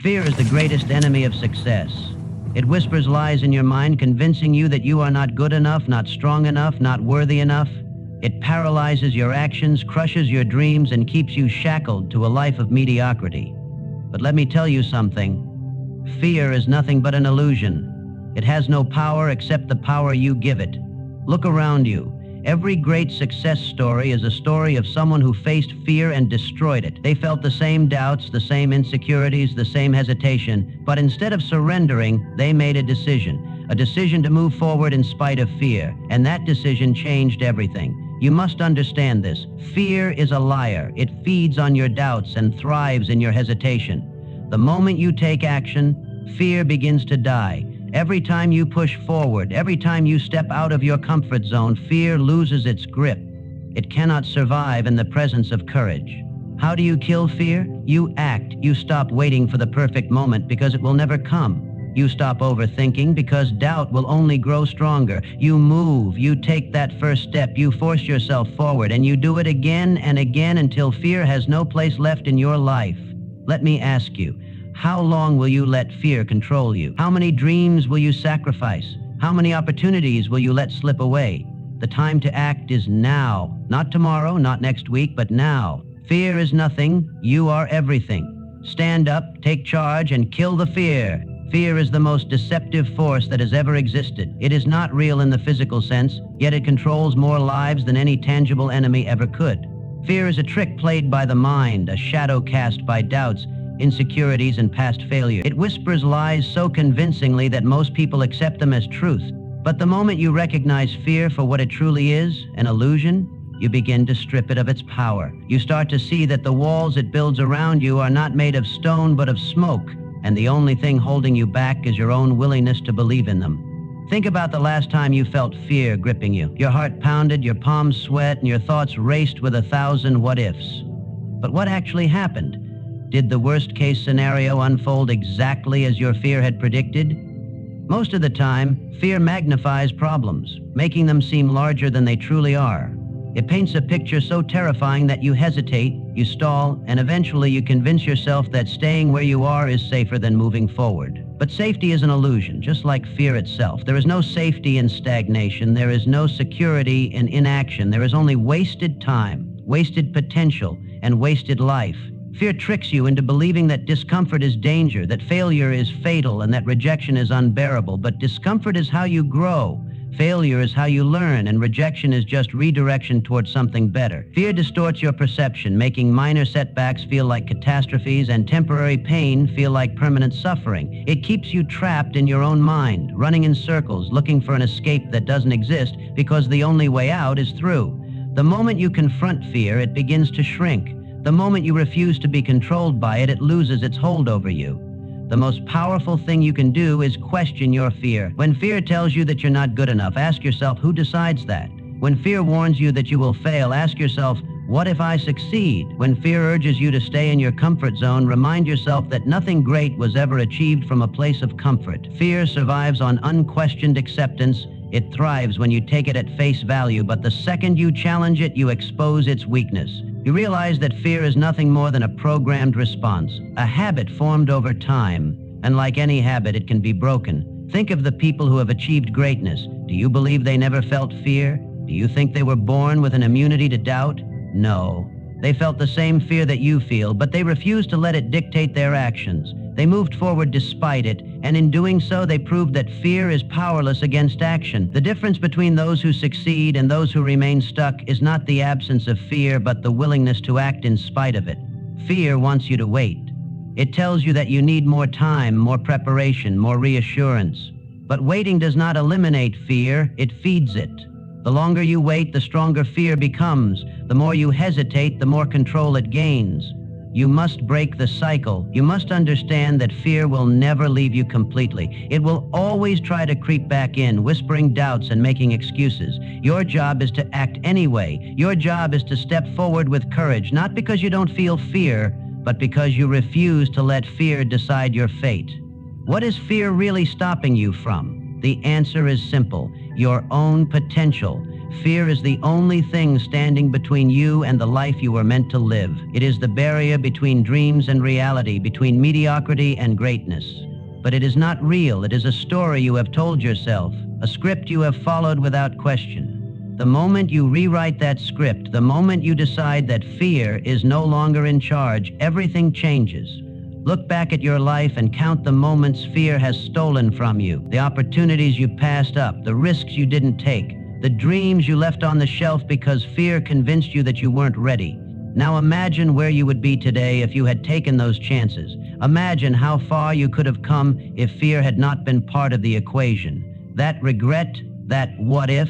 Fear is the greatest enemy of success. It whispers lies in your mind, convincing you that you are not good enough, not strong enough, not worthy enough. It paralyzes your actions, crushes your dreams, and keeps you shackled to a life of mediocrity. But let me tell you something. Fear is nothing but an illusion. It has no power except the power you give it. Look around you. Every great success story is a story of someone who faced fear and destroyed it. They felt the same doubts, the same insecurities, the same hesitation, but instead of surrendering, they made a decision to move forward in spite of fear, and that decision changed everything. You must understand this. Fear is a liar. It feeds on your doubts and thrives in your hesitation. The moment you take action, fear begins to die. Every time you push forward, every time you step out of your comfort zone, fear loses its grip. It cannot survive in the presence of courage. How do you kill fear? You act. You stop waiting for the perfect moment because it will never come. You stop overthinking because doubt will only grow stronger. You move. You take that first step. You force yourself forward, and you do it again and again until fear has no place left in your life. Let me ask you, how long will you let fear control you? How many dreams will you sacrifice? How many opportunities will you let slip away? The time to act is now. Not tomorrow, not next week, but now. Fear is nothing. You are everything. Stand up, take charge, and kill the fear. Fear is the most deceptive force that has ever existed. It is not real in the physical sense, yet it controls more lives than any tangible enemy ever could. Fear is a trick played by the mind, a shadow cast by doubts, insecurities, and past failure. It whispers lies so convincingly that most people accept them as truth. But the moment you recognize fear for what it truly is, an illusion, you begin to strip it of its power. You start to see that the walls it builds around you are not made of stone but of smoke, and the only thing holding you back is your own willingness to believe in them. Think about the last time you felt fear gripping you. Your heart pounded, your palms sweat, and your thoughts raced with 1,000 what-ifs. But what actually happened? Did the worst-case scenario unfold exactly as your fear had predicted? Most of the time, fear magnifies problems, making them seem larger than they truly are. It paints a picture so terrifying that you hesitate, you stall, and eventually you convince yourself that staying where you are is safer than moving forward. But safety is an illusion, just like fear itself. There is no safety in stagnation. There is no security in inaction. There is only wasted time, wasted potential, and wasted life. Fear tricks you into believing that discomfort is danger, that failure is fatal, and that rejection is unbearable. But discomfort is how you grow. Failure is how you learn, and rejection is just redirection towards something better. Fear distorts your perception, making minor setbacks feel like catastrophes and temporary pain feel like permanent suffering. It keeps you trapped in your own mind, running in circles, looking for an escape that doesn't exist because the only way out is through. The moment you confront fear, it begins to shrink. The moment you refuse to be controlled by it, it loses its hold over you. The most powerful thing you can do is question your fear. When fear tells you that you're not good enough, ask yourself, who decides that? When fear warns you that you will fail, ask yourself, what if I succeed? When fear urges you to stay in your comfort zone, remind yourself that nothing great was ever achieved from a place of comfort. Fear survives on unquestioned acceptance. It thrives when you take it at face value, but the second you challenge it, you expose its weakness. You realize that fear is nothing more than a programmed response, a habit formed over time. And like any habit, it can be broken. Think of the people who have achieved greatness. Do you believe they never felt fear? Do you think they were born with an immunity to doubt? No. They felt the same fear that you feel, but they refused to let it dictate their actions. They moved forward despite it, and in doing so, they proved that fear is powerless against action. The difference between those who succeed and those who remain stuck is not the absence of fear, but the willingness to act in spite of it. Fear wants you to wait. It tells you that you need more time, more preparation, more reassurance. But waiting does not eliminate fear, it feeds it. The longer you wait, the stronger fear becomes. The more you hesitate, the more control it gains. You must break the cycle. You must understand that fear will never leave you completely. It will always try to creep back in, whispering doubts and making excuses. Your job is to act anyway. Your job is to step forward with courage, not because you don't feel fear, but because you refuse to let fear decide your fate. What is fear really stopping you from? The answer is simple: your own potential. Fear is the only thing standing between you and the life you were meant to live. It is the barrier between dreams and reality, between mediocrity and greatness. But it is not real. It is a story you have told yourself, a script you have followed without question. The moment you rewrite that script, the moment you decide that fear is no longer in charge, everything changes. Look back at your life and count the moments fear has stolen from you, the opportunities you passed up, the risks you didn't take, the dreams you left on the shelf because fear convinced you that you weren't ready. Now imagine where you would be today if you had taken those chances. Imagine how far you could have come if fear had not been part of the equation. That regret, that what if,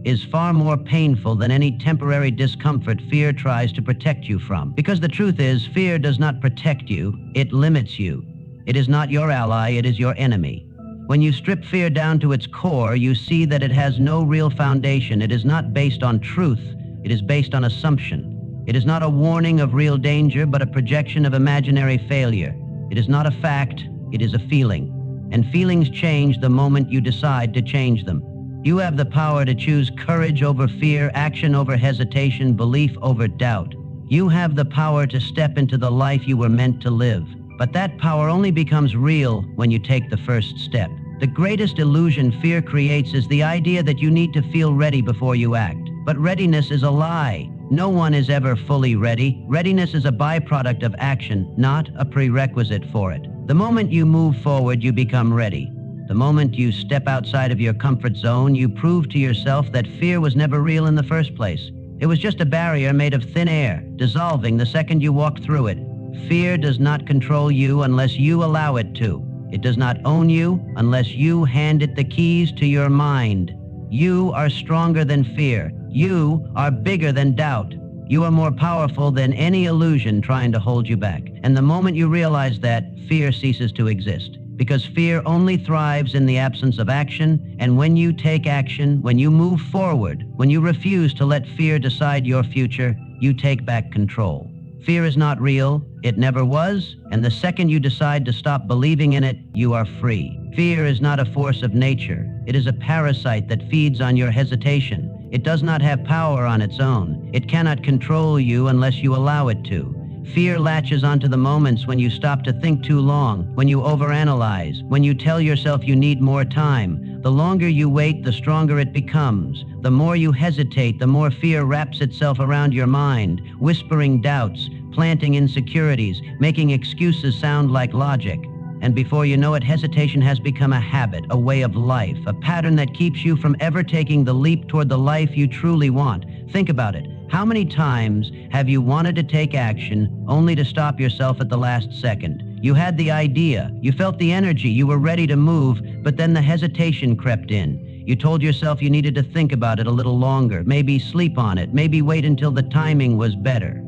is far more painful than any temporary discomfort fear tries to protect you from. Because the truth is, fear does not protect you, it limits you. It is not your ally, it is your enemy. When you strip fear down to its core, you see that it has no real foundation. It is not based on truth, it is based on assumption. It is not a warning of real danger, but a projection of imaginary failure. It is not a fact, it is a feeling. And feelings change the moment you decide to change them. You have the power to choose courage over fear, action over hesitation, belief over doubt. You have the power to step into the life you were meant to live. But that power only becomes real when you take the first step. The greatest illusion fear creates is the idea that you need to feel ready before you act. But readiness is a lie. No one is ever fully ready. Readiness is a byproduct of action, not a prerequisite for it. The moment you move forward, you become ready. The moment you step outside of your comfort zone, you prove to yourself that fear was never real in the first place. It was just a barrier made of thin air, dissolving the second you walked through it. Fear does not control you unless you allow it to. It does not own you unless you hand it the keys to your mind. You are stronger than fear. You are bigger than doubt. You are more powerful than any illusion trying to hold you back. And the moment you realize that, fear ceases to exist. Because fear only thrives in the absence of action, and when you take action, when you move forward, when you refuse to let fear decide your future, you take back control. Fear is not real, it never was, and the second you decide to stop believing in it, you are free. Fear is not a force of nature. It is a parasite that feeds on your hesitation. It does not have power on its own. It cannot control you unless you allow it to. Fear latches onto the moments when you stop to think too long, when you overanalyze, when you tell yourself you need more time. The longer you wait, the stronger it becomes. The more you hesitate, the more fear wraps itself around your mind, whispering doubts, planting insecurities, making excuses sound like logic. And before you know it, hesitation has become a habit, a way of life, a pattern that keeps you from ever taking the leap toward the life you truly want. Think about it. How many times have you wanted to take action only to stop yourself at the last second? You had the idea, you felt the energy, you were ready to move, but then the hesitation crept in. You told yourself you needed to think about it a little longer, maybe sleep on it, maybe wait until the timing was better.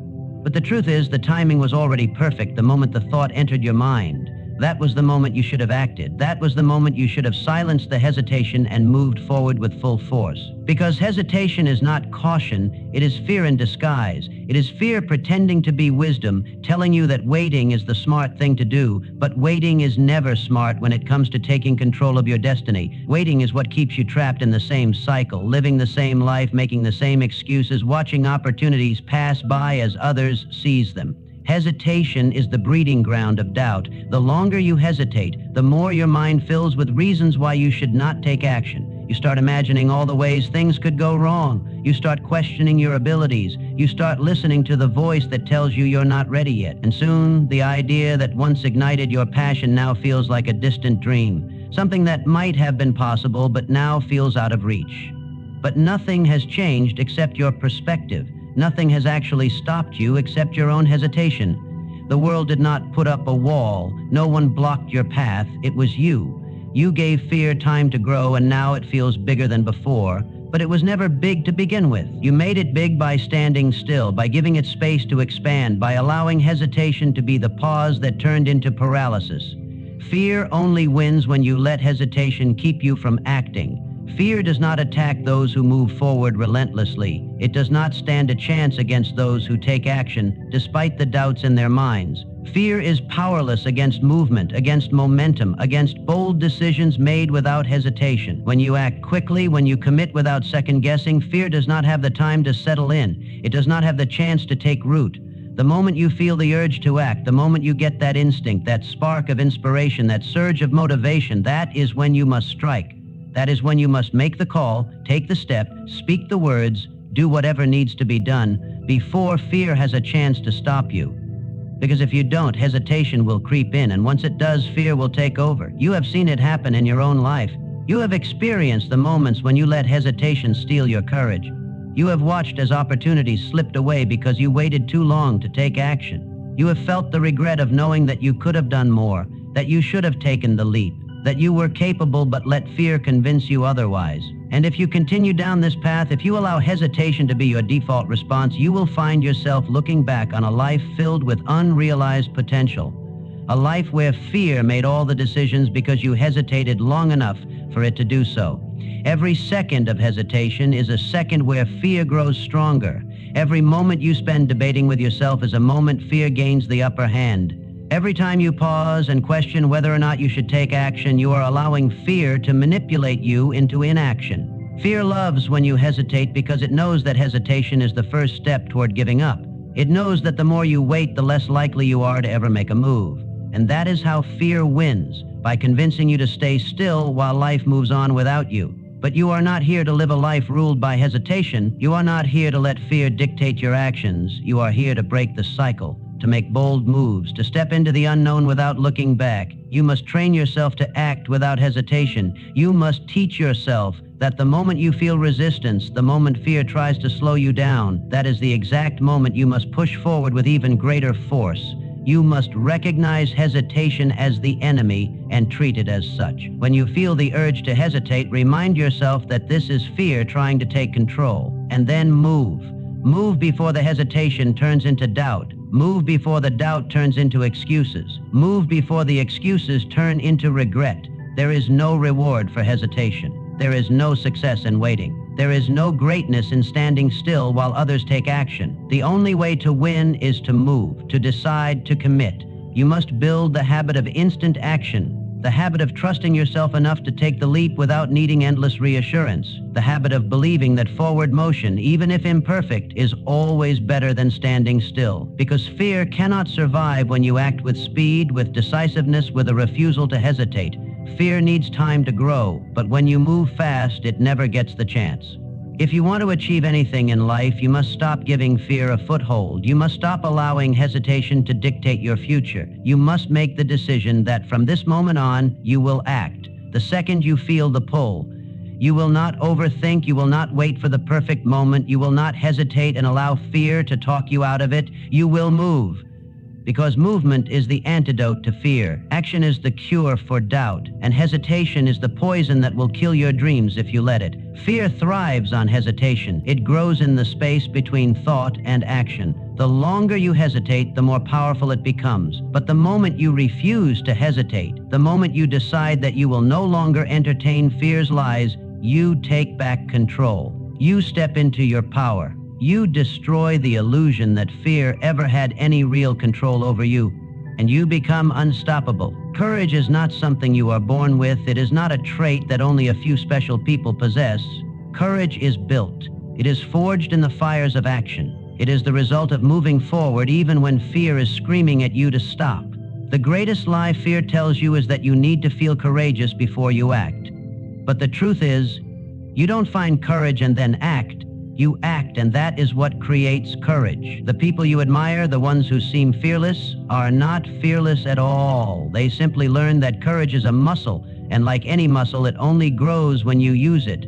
But the truth is, the timing was already perfect the moment the thought entered your mind. That was the moment you should have acted. That was the moment you should have silenced the hesitation and moved forward with full force. Because hesitation is not caution, it is fear in disguise. It is fear pretending to be wisdom, telling you that waiting is the smart thing to do, but waiting is never smart when it comes to taking control of your destiny. Waiting is what keeps you trapped in the same cycle, living the same life, making the same excuses, watching opportunities pass by as others seize them. Hesitation is the breeding ground of doubt. The longer you hesitate, the more your mind fills with reasons why you should not take action. You start imagining all the ways things could go wrong. You start questioning your abilities. You start listening to the voice that tells you you're not ready yet. And soon, the idea that once ignited your passion now feels like a distant dream. Something that might have been possible, but now feels out of reach. But nothing has changed except your perspective. Nothing has actually stopped you except your own hesitation. The world did not put up a wall. No one blocked your path. It was you. You gave fear time to grow, and now it feels bigger than before. But it was never big to begin with. You made it big by standing still, by giving it space to expand, by allowing hesitation to be the pause that turned into paralysis. Fear only wins when you let hesitation keep you from acting. Fear does not attack those who move forward relentlessly. It does not stand a chance against those who take action despite the doubts in their minds. Fear is powerless against movement, against momentum, against bold decisions made without hesitation. When you act quickly, when you commit without second guessing, fear does not have the time to settle in. It does not have the chance to take root. The moment you feel the urge to act, the moment you get that instinct, that spark of inspiration, that surge of motivation, that is when you must strike. That is when you must make the call, take the step, speak the words, do whatever needs to be done before fear has a chance to stop you. Because if you don't, hesitation will creep in, and once it does, fear will take over. You have seen it happen in your own life. You have experienced the moments when you let hesitation steal your courage. You have watched as opportunities slipped away because you waited too long to take action. You have felt the regret of knowing that you could have done more, that you should have taken the leap, that you were capable but let fear convince you otherwise. And if you continue down this path, if you allow hesitation to be your default response, you will find yourself looking back on a life filled with unrealized potential. A life where fear made all the decisions because you hesitated long enough for it to do so. Every second of hesitation is a second where fear grows stronger. Every moment you spend debating with yourself is a moment fear gains the upper hand. Every time you pause and question whether or not you should take action, you are allowing fear to manipulate you into inaction. Fear loves when you hesitate because it knows that hesitation is the first step toward giving up. It knows that the more you wait, the less likely you are to ever make a move. And that is how fear wins, by convincing you to stay still while life moves on without you. But you are not here to live a life ruled by hesitation. You are not here to let fear dictate your actions. You are here to break the cycle, to make bold moves, to step into the unknown without looking back. You must train yourself to act without hesitation. You must teach yourself that the moment you feel resistance, the moment fear tries to slow you down, that is the exact moment you must push forward with even greater force. You must recognize hesitation as the enemy and treat it as such. When you feel the urge to hesitate, remind yourself that this is fear trying to take control, and then move. Move before the hesitation turns into doubt. Move before the doubt turns into excuses. Move before the excuses turn into regret. There is no reward for hesitation. There is no success in waiting. There is no greatness in standing still while others take action. The only way to win is to move, to decide, to commit. You must build the habit of instant action, the habit of trusting yourself enough to take the leap without needing endless reassurance, the habit of believing that forward motion, even if imperfect, is always better than standing still. Because fear cannot survive when you act with speed, with decisiveness, with a refusal to hesitate. Fear needs time to grow, but when you move fast, it never gets the chance. If you want to achieve anything in life, you must stop giving fear a foothold. You must stop allowing hesitation to dictate your future. You must make the decision that from this moment on, you will act. The second you feel the pull, you will not overthink. You will not wait for the perfect moment. You will not hesitate and allow fear to talk you out of it. You will move. Because movement is the antidote to fear. Action is the cure for doubt, and hesitation is the poison that will kill your dreams if you let it. Fear thrives on hesitation. It grows in the space between thought and action. The longer you hesitate, the more powerful it becomes. But the moment you refuse to hesitate, the moment you decide that you will no longer entertain fear's lies, you take back control. You step into your power. You destroy the illusion that fear ever had any real control over you, and you become unstoppable. Courage is not something you are born with. It is not a trait that only a few special people possess. Courage is built. It is forged in the fires of action. It is the result of moving forward even when fear is screaming at you to stop. The greatest lie fear tells you is that you need to feel courageous before you act. But the truth is, you don't find courage and then act. You act, and that is what creates courage. The people you admire, the ones who seem fearless, are not fearless at all. They simply learn that courage is a muscle, and like any muscle, it only grows when you use it.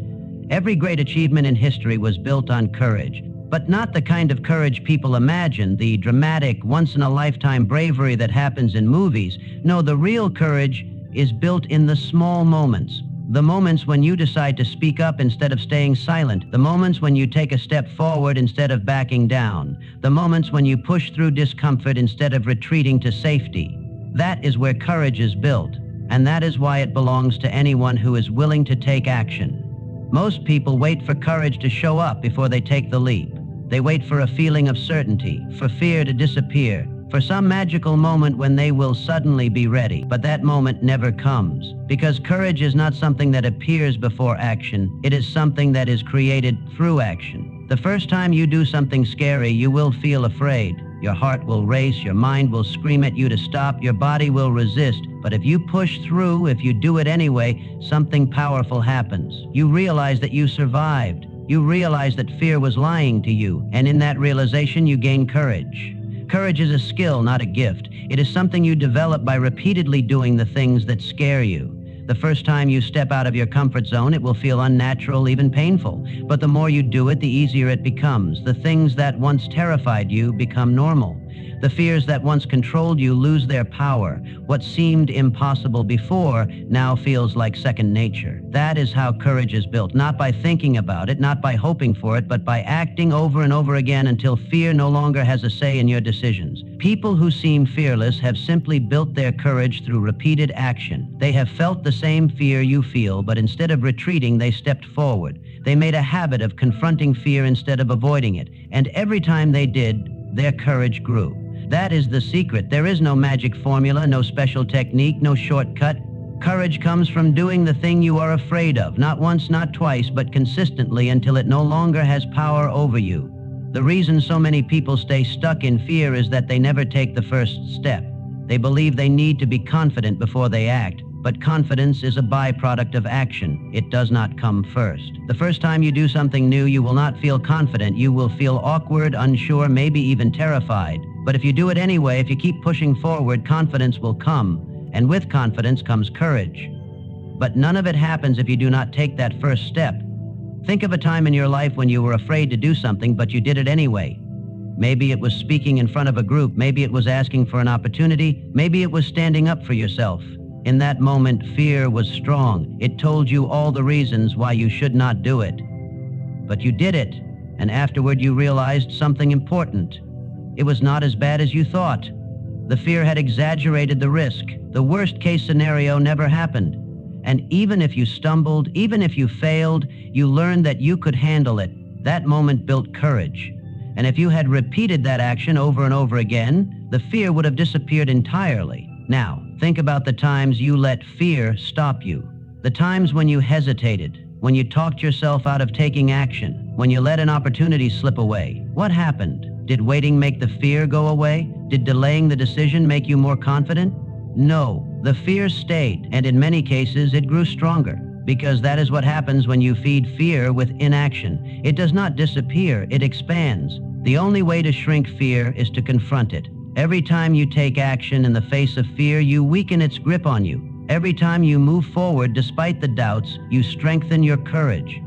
Every great achievement in history was built on courage, but not the kind of courage people imagine, the dramatic, once-in-a-lifetime bravery that happens in movies. No, the real courage is built in the small moments. The moments when you decide to speak up instead of staying silent. The moments when you take a step forward instead of backing down. The moments when you push through discomfort instead of retreating to safety. That is where courage is built, and that is why it belongs to anyone who is willing to take action. Most people wait for courage to show up before they take the leap. They wait for a feeling of certainty, for fear to disappear, for some magical moment when they will suddenly be ready. But that moment never comes, because courage is not something that appears before action. It is something that is created through action. The first time you do something scary, you will feel afraid. Your heart will race, your mind will scream at you to stop, your body will resist. But if you push through, if you do it anyway, something powerful happens. You realize that you survived. You realize that fear was lying to you, and in that realization you gain courage. Courage is a skill, not a gift. It is something you develop by repeatedly doing the things that scare you. The first time you step out of your comfort zone, it will feel unnatural, even painful. But the more you do it, the easier it becomes. The things that once terrified you become normal. The fears that once controlled you lose their power. What seemed impossible before now feels like second nature. That is how courage is built, not by thinking about it, not by hoping for it, but by acting over and over again until fear no longer has a say in your decisions. People who seem fearless have simply built their courage through repeated action. They have felt the same fear you feel, but instead of retreating, they stepped forward. They made a habit of confronting fear instead of avoiding it, and every time they did, their courage grew. That is the secret. There is no magic formula, no special technique, no shortcut. Courage comes from doing the thing you are afraid of, not once, not twice, but consistently until it no longer has power over you. The reason so many people stay stuck in fear is that they never take the first step. They believe they need to be confident before they act, but confidence is a byproduct of action. It does not come first. The first time you do something new, you will not feel confident. You will feel awkward, unsure, maybe even terrified. But if you do it anyway, if you keep pushing forward, confidence will come. And with confidence comes courage. But none of it happens if you do not take that first step. Think of a time in your life when you were afraid to do something, but you did it anyway. Maybe it was speaking in front of a group. Maybe it was asking for an opportunity. Maybe it was standing up for yourself. In that moment, fear was strong. It told you all the reasons why you should not do it. But you did it, and afterward you realized something important. It was not as bad as you thought. The fear had exaggerated the risk. The worst-case scenario never happened. And even if you stumbled, even if you failed, you learned that you could handle it. That moment built courage. And if you had repeated that action over and over again, the fear would have disappeared entirely. Now, think about the times you let fear stop you. The times when you hesitated, when you talked yourself out of taking action, when you let an opportunity slip away. What happened? Did waiting make the fear go away? Did delaying the decision make you more confident? No, the fear stayed, and in many cases it grew stronger, because that is what happens when you feed fear with inaction. It does not disappear, it expands. The only way to shrink fear is to confront it. Every time you take action in the face of fear, you weaken its grip on you. Every time you move forward despite the doubts, you strengthen your courage.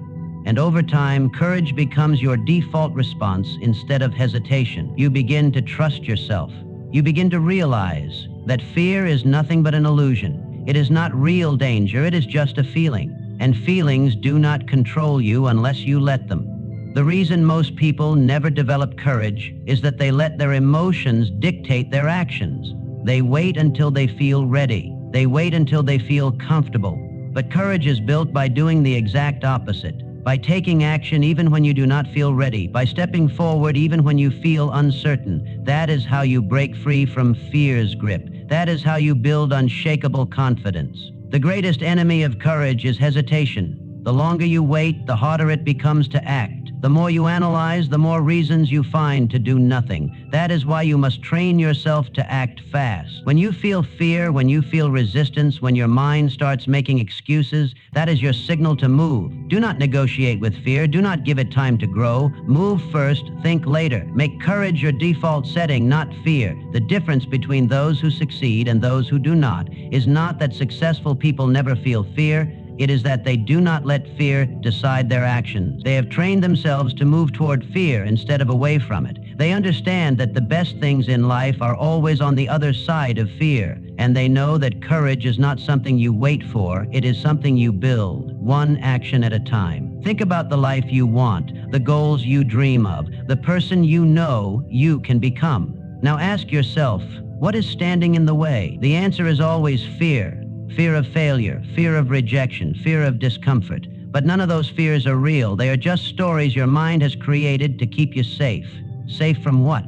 And over time, courage becomes your default response instead of hesitation. You begin to trust yourself. You begin to realize that fear is nothing but an illusion. It is not real danger, it is just a feeling. And feelings do not control you unless you let them. The reason most people never develop courage is that they let their emotions dictate their actions. They wait until they feel ready. They wait until they feel comfortable. But courage is built by doing the exact opposite. By taking action even when you do not feel ready, by stepping forward even when you feel uncertain. That is how you break free from fear's grip. That is how you build unshakable confidence. The greatest enemy of courage is hesitation. The longer you wait, the harder it becomes to act. The more you analyze, the more reasons you find to do nothing. That is why you must train yourself to act fast. When you feel fear, when you feel resistance, when your mind starts making excuses, that is your signal to move. Do not negotiate with fear. Do not give it time to grow. Move first, think later. Make courage your default setting, not fear. The difference between those who succeed and those who do not is not that successful people never feel fear. It is that they do not let fear decide their actions. They have trained themselves to move toward fear instead of away from it. They understand that the best things in life are always on the other side of fear. And they know that courage is not something you wait for, it is something you build, one action at a time. Think about the life you want, the goals you dream of, the person you know you can become. Now ask yourself, what is standing in the way? The answer is always fear. Fear of failure, fear of rejection, fear of discomfort. But none of those fears are real. They are just stories your mind has created to keep you safe. Safe from what?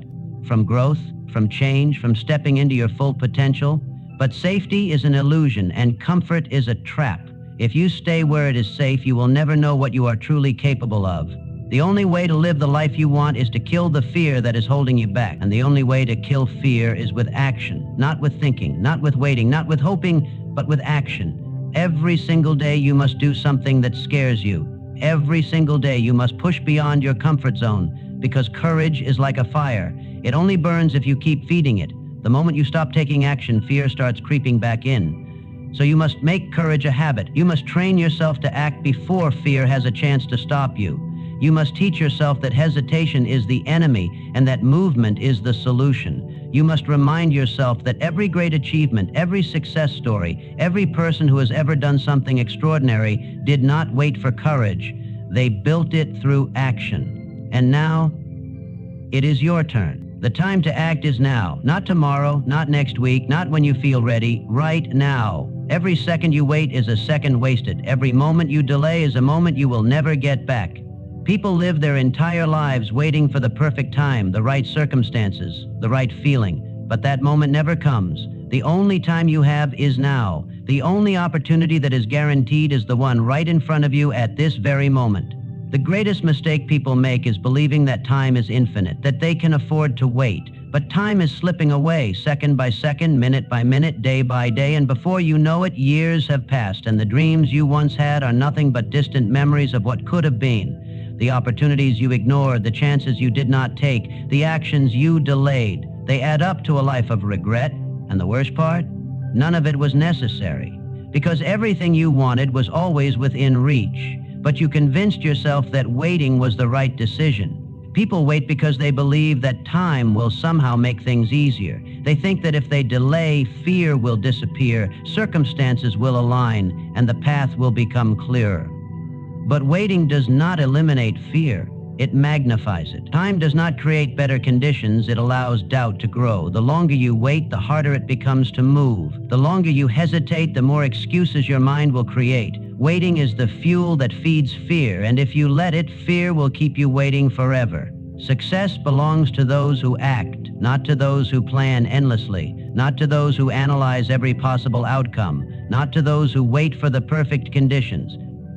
From growth? from change, from stepping into your full potential. But safety is an illusion and comfort is a trap. If you stay where it is safe, you will never know what you are truly capable of. The only way to live the life you want is to kill the fear that is holding you back. And the only way to kill fear is with action, not with thinking, not with waiting, not with hoping, but with action. Every single day you must do something that scares you. Every single day you must push beyond your comfort zone, because courage is like a fire. It only burns if you keep feeding it. The moment you stop taking action, fear starts creeping back in. So you must make courage a habit. You must train yourself to act before fear has a chance to stop you. You must teach yourself that hesitation is the enemy and that movement is the solution. You must remind yourself that every great achievement, every success story, every person who has ever done something extraordinary did not wait for courage. They built it through action. And now, it is your turn. The time to act is now, not tomorrow, not next week, not when you feel ready, right now. Every second you wait is a second wasted. Every moment you delay is a moment you will never get back. People live their entire lives waiting for the perfect time, the right circumstances, the right feeling, but that moment never comes. The only time you have is now. The only opportunity that is guaranteed is the one right in front of you at this very moment. The greatest mistake people make is believing that time is infinite, that they can afford to wait. But time is slipping away, second by second, minute by minute, day by day, and before you know it, years have passed, and the dreams you once had are nothing but distant memories of what could have been. The opportunities you ignored, the chances you did not take, the actions you delayed, they add up to a life of regret. And the worst part? None of it was necessary, because everything you wanted was always within reach. But you convinced yourself that waiting was the right decision. People wait because they believe that time will somehow make things easier. They think that if they delay, fear will disappear, circumstances will align, and the path will become clearer. But waiting does not eliminate fear. It magnifies it. Time does not create better conditions. It allows doubt to grow. The longer you wait, the harder it becomes to move. The longer you hesitate, the more excuses your mind will create. Waiting is the fuel that feeds fear, and if you let it, fear will keep you waiting forever. Success belongs to those who act, not to those who plan endlessly, not to those who analyze every possible outcome, not to those who wait for the perfect conditions.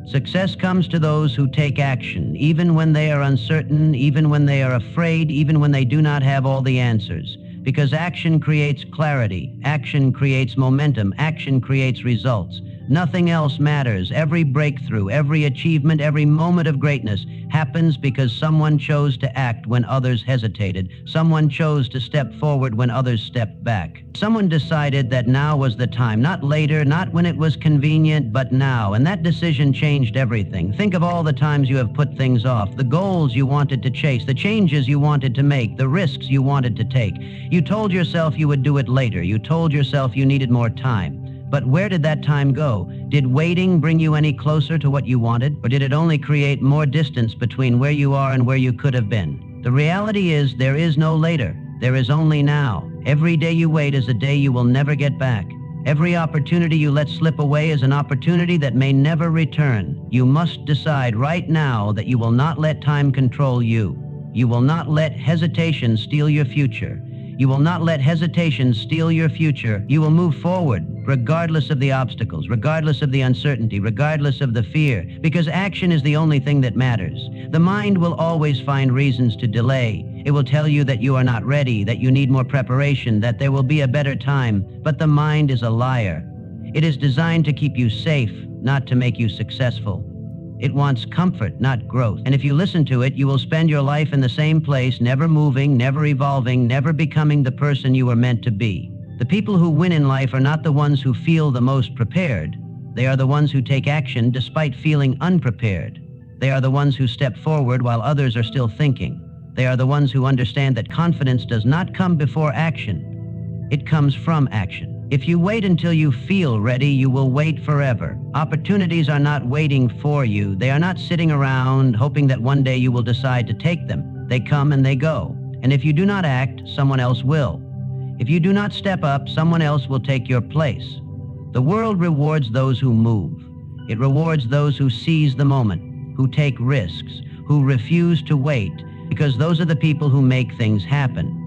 Success comes to those who take action, even when they are uncertain, even when they are afraid, even when they do not have all the answers. Because action creates clarity, action creates momentum, action creates results. Nothing else matters. Every breakthrough, every achievement, every moment of greatness happens because someone chose to act when others hesitated. Someone chose to step forward when others stepped back. Someone decided that now was the time, not later, not when it was convenient, but now. And that decision changed everything. Think of all the times you have put things off, the goals you wanted to chase, the changes you wanted to make, the risks you wanted to take. You told yourself you would do it later. You told yourself you needed more time. But where did that time go? Did waiting bring you any closer to what you wanted? Or did it only create more distance between where you are and where you could have been? The reality is there is no later. There is only now. Every day you wait is a day you will never get back. Every opportunity you let slip away is an opportunity that may never return. You must decide right now that you will not let time control you. You will not let hesitation steal your future. You will not let hesitation steal your future. You will move forward, regardless of the obstacles, regardless of the uncertainty, regardless of the fear, because action is the only thing that matters. The mind will always find reasons to delay. It will tell you that you are not ready, that you need more preparation, that there will be a better time, but the mind is a liar. It is designed to keep you safe, not to make you successful. It wants comfort, not growth. And if you listen to it, you will spend your life in the same place, never moving, never evolving, never becoming the person you were meant to be. The people who win in life are not the ones who feel the most prepared. They are the ones who take action despite feeling unprepared. They are the ones who step forward while others are still thinking. They are the ones who understand that confidence does not come before action. It comes from action. If you wait until you feel ready, you will wait forever. Opportunities are not waiting for you. They are not sitting around hoping that one day you will decide to take them. They come and they go. And if you do not act, someone else will. If you do not step up, someone else will take your place. The world rewards those who move. It rewards those who seize the moment, who take risks, who refuse to wait, because those are the people who make things happen.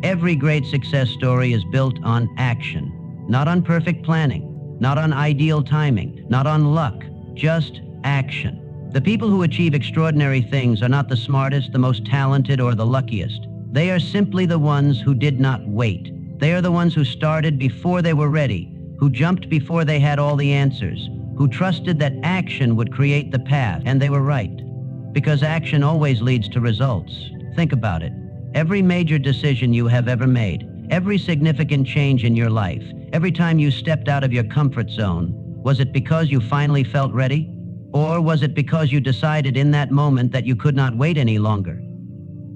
Every great success story is built on action, not on perfect planning, not on ideal timing, not on luck, just action. The people who achieve extraordinary things are not the smartest, the most talented, or the luckiest. They are simply the ones who did not wait. They are the ones who started before they were ready, who jumped before they had all the answers, who trusted that action would create the path, and they were right. Because action always leads to results. Think about it. Every major decision you have ever made, every significant change in your life, every time you stepped out of your comfort zone, was it because you finally felt ready? Or was it because you decided in that moment that you could not wait any longer?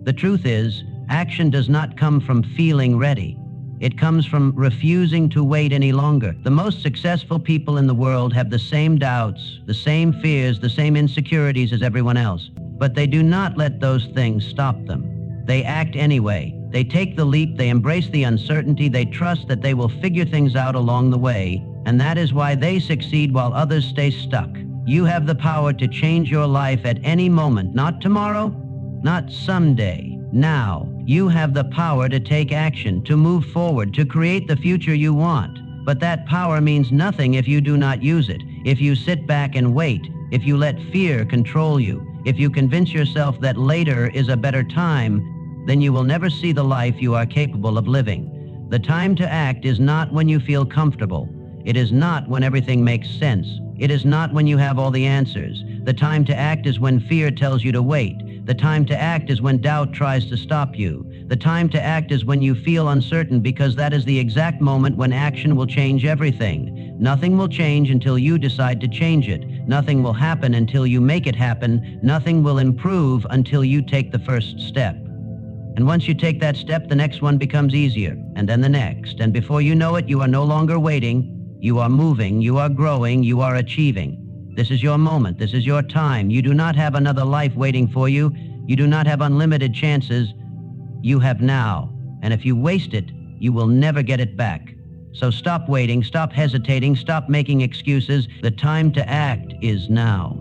The truth is, action does not come from feeling ready. It comes from refusing to wait any longer. The most successful people in the world have the same doubts, the same fears, the same insecurities as everyone else. But they do not let those things stop them. They act anyway. They take the leap, they embrace the uncertainty, they trust that they will figure things out along the way, and that is why they succeed while others stay stuck. You have the power to change your life at any moment, not tomorrow, not someday, now. You have the power to take action, to move forward, to create the future you want. But that power means nothing if you do not use it, if you sit back and wait, if you let fear control you, if you convince yourself that later is a better time, then you will never see the life you are capable of living. The time to act is not when you feel comfortable. It is not when everything makes sense. It is not when you have all the answers. The time to act is when fear tells you to wait. The time to act is when doubt tries to stop you. The time to act is when you feel uncertain, because that is the exact moment when action will change everything. Nothing will change until you decide to change it. Nothing will happen until you make it happen. Nothing will improve until you take the first step. And once you take that step, the next one becomes easier, and then the next. And before you know it, you are no longer waiting. You are moving, you are growing, you are achieving. This is your moment. This is your time. You do not have another life waiting for you. You do not have unlimited chances. You have now. And if you waste it, you will never get it back. So stop waiting, stop hesitating, stop making excuses. The time to act is now.